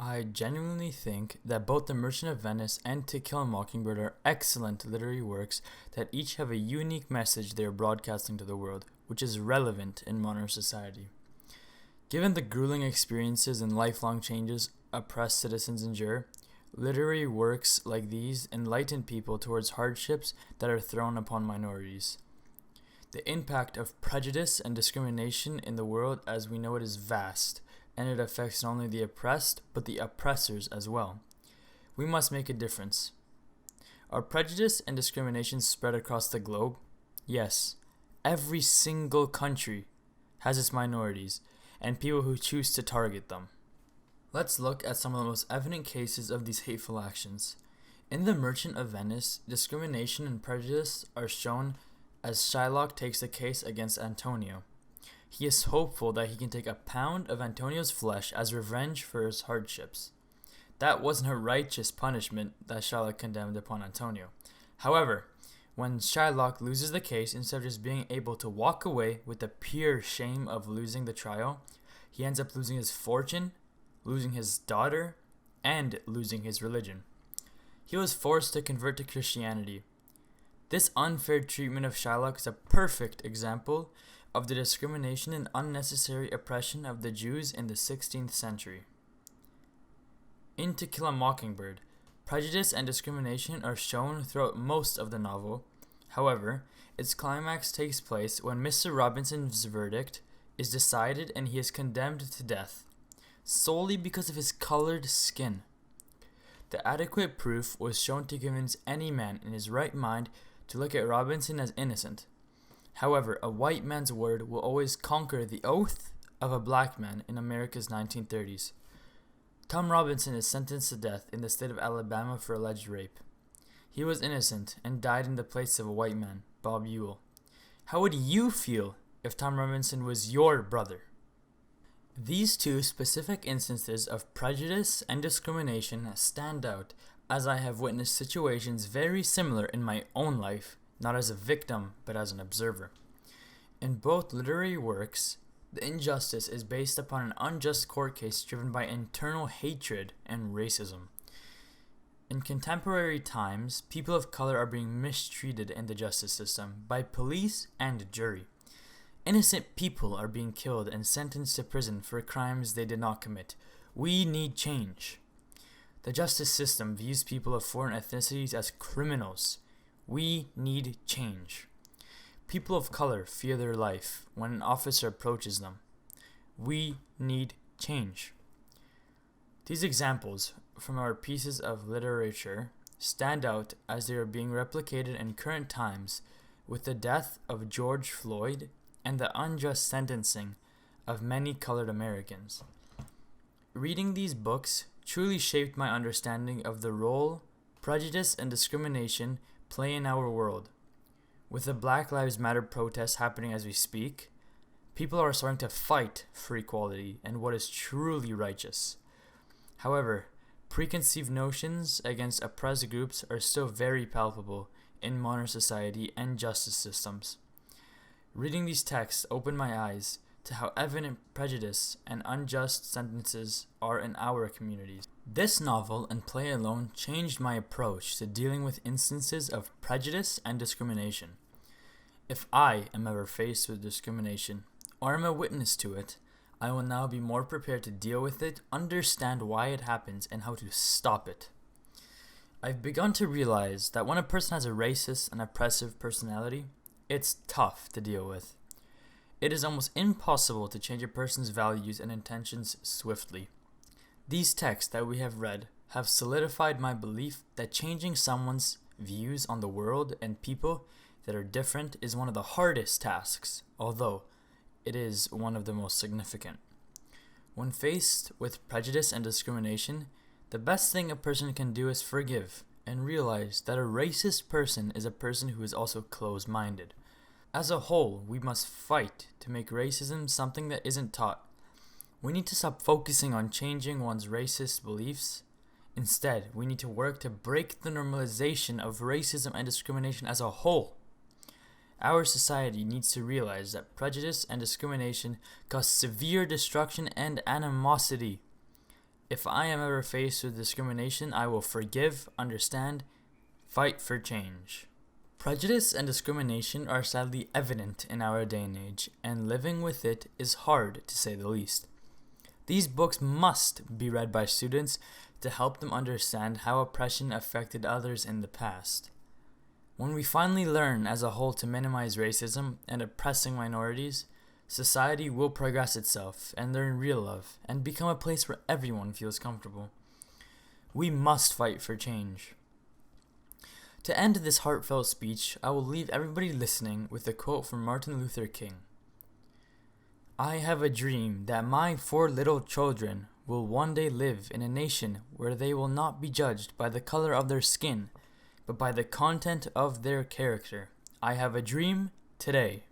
I genuinely think that both The Merchant of Venice and To Kill a Mockingbird are excellent literary works that each have a unique message they are broadcasting to the world, which is relevant in modern society. Given the grueling experiences and lifelong changes oppressed citizens endure, literary works like these enlighten people towards hardships that are thrown upon minorities. The impact of prejudice and discrimination in the world as we know it is vast, and it affects not only the oppressed, but the oppressors as well. We must make a difference. Are prejudice and discrimination spread across the globe? Yes. Every single country has its minorities, and people who choose to target them. Let's look at some of the most evident cases of these hateful actions. In The Merchant of Venice, discrimination and prejudice are shown as Shylock takes the case against Antonio. He is hopeful that he can take a pound of Antonio's flesh as revenge for his hardships. That wasn't a righteous punishment that Shylock condemned upon Antonio. However, when Shylock loses the case, instead of just being able to walk away with the pure shame of losing the trial, he ends up losing his fortune, losing his daughter, and losing his religion. He was forced to convert to Christianity. This unfair treatment of Shylock is a perfect example of the discrimination and unnecessary oppression of the Jews in the 16th century. In To Kill a Mockingbird, prejudice and discrimination are shown throughout most of the novel. However, its climax takes place when Mr. Robinson's verdict is decided and he is condemned to death, solely because of his colored skin. The adequate proof was shown to convince any man in his right mind to look at Robinson as innocent. However, a white man's word will always conquer the oath of a black man in America's 1930s. Tom Robinson is sentenced to death in the state of Alabama for alleged rape. He was innocent and died in the place of a white man, Bob Ewell. How would you feel if Tom Robinson was your brother? These two specific instances of prejudice and discrimination stand out, as I have witnessed situations very similar in my own life, not as a victim, but as an observer. In both literary works, the injustice is based upon an unjust court case driven by internal hatred and racism. In contemporary times, people of color are being mistreated in the justice system by police and jury. Innocent people are being killed and sentenced to prison for crimes they did not commit. We need change. The justice system views people of foreign ethnicities as criminals. We need change. People of color fear their life when an officer approaches them. We need change. These examples from our pieces of literature stand out as they are being replicated in current times with the death of George Floyd and the unjust sentencing of many colored Americans. Reading these books truly shaped my understanding of the role prejudice and discrimination play in our world. With the Black Lives Matter protests happening as we speak, people are starting to fight for equality and what is truly righteous. However, preconceived notions against oppressed groups are still very palpable in modern society and justice systems. Reading these texts opened my eyes to how evident prejudice and unjust sentences are in our communities. This novel and play alone changed my approach to dealing with instances of prejudice and discrimination. If I am ever faced with discrimination, or am a witness to it, I will now be more prepared to deal with it, understand why it happens, and how to stop it. I've begun to realize that when a person has a racist and oppressive personality, it's tough to deal with. It is almost impossible to change a person's values and intentions swiftly. These texts that we have read have solidified my belief that changing someone's views on the world and people that are different is one of the hardest tasks, although it is one of the most significant. When faced with prejudice and discrimination, the best thing a person can do is forgive and realize that a racist person is a person who is also closed-minded. As a whole, we must fight to make racism something that isn't taught. We need to stop focusing on changing one's racist beliefs. Instead, we need to work to break the normalization of racism and discrimination as a whole. Our society needs to realize that prejudice and discrimination cause severe destruction and animosity. If I am ever faced with discrimination, I will forgive, understand, fight for change. Prejudice and discrimination are sadly evident in our day and age, and living with it is hard, to say the least. These books must be read by students to help them understand how oppression affected others in the past. When we finally learn as a whole to minimize racism and oppressing minorities, society will progress itself and learn real love and become a place where everyone feels comfortable. We must fight for change. To end this heartfelt speech, I will leave everybody listening with a quote from Martin Luther King. "I have a dream that my 4 little children will one day live in a nation where they will not be judged by the color of their skin, but by the content of their character. I have a dream today."